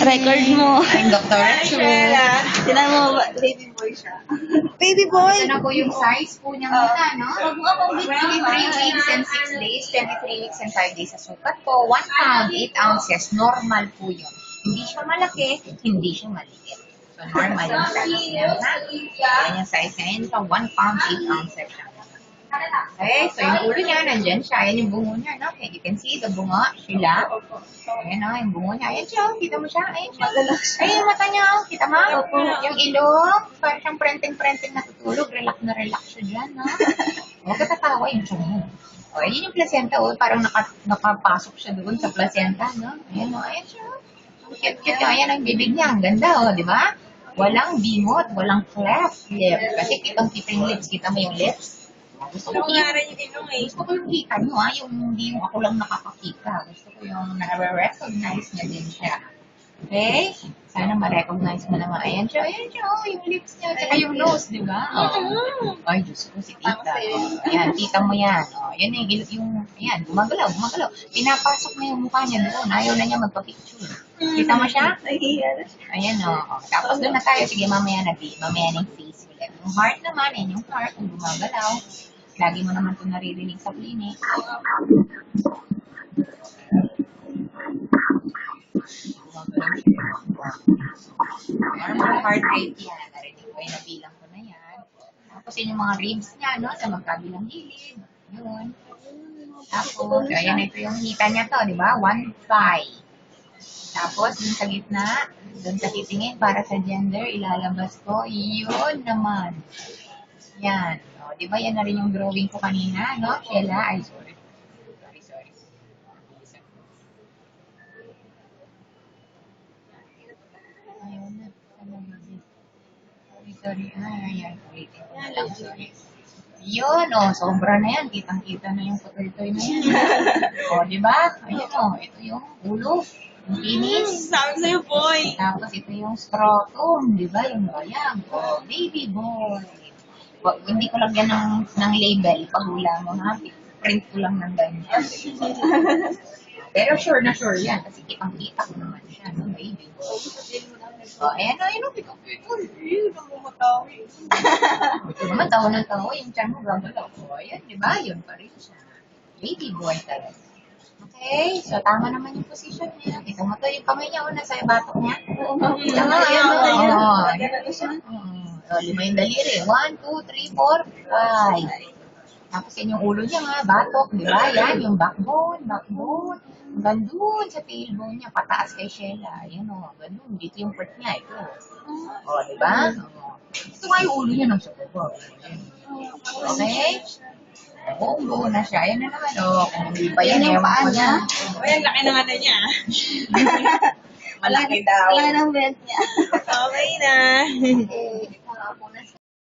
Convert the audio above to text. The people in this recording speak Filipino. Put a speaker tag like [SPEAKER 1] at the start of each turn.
[SPEAKER 1] record mo.
[SPEAKER 2] Ang Dr. Chu.
[SPEAKER 1] Tinan mo, baby boy siya. Baby boy!
[SPEAKER 2] Ito na po yung size po niya muna, no? 23 weeks and 6 days, 23 weeks and 5 days sa sukat po. 1 pound, 8 ounces. Normal po yun. Hindi siya malaki, hindi siya maliit. So, normal yung size niya, ha? Yan yung size niya. Yan siya, 1 pound, 8 ounces siya. Okay, so yung ulo niya, nandyan siya. Ayan yung bungo niya, no? Okay, you can see the bungo, sila. Ayan, no? Yung bungo niya. Ayan siya, kita mo siya. Ayan siya. Ayan yung mata niya, kita mo? Yung ilong, parang siyang prenting-prenting natutulog. Relax na relax siya dyan, no? Huwag ka tatawa yung siya mo. O, ayan yung placenta, oh. Parang nakapasok siya doon sa placenta, no? Ayan, no? Ayan siya. Cute-cute. Ayan ang bibig niya. Ang ganda, oh, di ba? Walang bingot, walang cleft lip. Kasi kitang-kita yung lips. Kita mo yung lips? Gusto ko yung kita nyo, ha? Yung hindi yung ako lang nakakakita. Gusto ko yung na-recognize niya din siya. Okay? Sana ma-recognize mo naman. Ayan siya, oh, yung lips niya. Tsaka yung nose, di ba? Oh. Ay, Diyos ko, si tita. Oh. Ayan, tita mo yan. Oh, yan ayan, gumagalaw. Pinapasok na yung mukha niya doon. Ayaw na niya magpa-picture. Kita mo siya? Ayan, oh. Tapos doon na tayo. Sige, mamaya na yung face ulit. Yung heart naman, yung heart, kung gumagalaw. Lagi mo naman ito naririnig sa clinic. Normal heart rate yan. Narinig ko, nabilang ko na yan. Tapos yun yung mga ribs niya, no? Sa magkabilang gilid. Yun. Tapos, ayan, ito yung hita niya to, di ba? 1.5. Tapos, dun sa gitna, dun sa titingin, para sa gender, ilalabas ko. Yun naman. Yan. O, di ba yan na rin yung drawing ko kanina, no? Sheila, ay, sorry. Ayun na. Sorry. Ayan. Ulitin ko na lang. Sorry. Yun, o. Sobra na yan. Kitang-kita na yung putoy-toy na yan. O, di ba? Ayun, o. Ito yung ulo. Yung penis.
[SPEAKER 1] Sabi sa'yo, boy.
[SPEAKER 2] Tapos ito yung scrotum. Di ba? Yung bayag. O, baby boy. Hindi ko lagyan ng label. Paghula mo, ha? Print ko lang ng ganyan. Pero sure na sure yan. Kasi kitang-kita ko naman siya. No, baby boy. O, ayan o, kitang-kita. Ayun, namumatawi. Ito naman, tawa ng tawa. Yung tiyan mo gagalaw. O, ayan, di ba? Yun pa rin siya. Baby boy talaga. Okay, so tama naman yung position niya. Kita mo to, yung kamay niya, nasa batok niya. Kita mo, ayan o. So, 5 yung daliri. 1, 2, 3, 4, 5. Tapos yan yung ulo niya nga, batok, di ba? Yan, yung backbone. Hanggang dun sa tailbone niya, pataas kay Sheila. Yan o, hanggang dun. Dito yung part niya, ito. O, di ba? Ito nga yung ulo niya ng super. Okay? Buong-buo na siya. Yan na naman, o. Kung hindi pa yan,
[SPEAKER 1] Yan yung
[SPEAKER 2] ewan
[SPEAKER 1] paa
[SPEAKER 2] ko
[SPEAKER 1] niya.
[SPEAKER 2] na.
[SPEAKER 1] Ay, ang laki ng ano niya.
[SPEAKER 2] Malaki daw.
[SPEAKER 1] Wala ng belt niya. Okay na.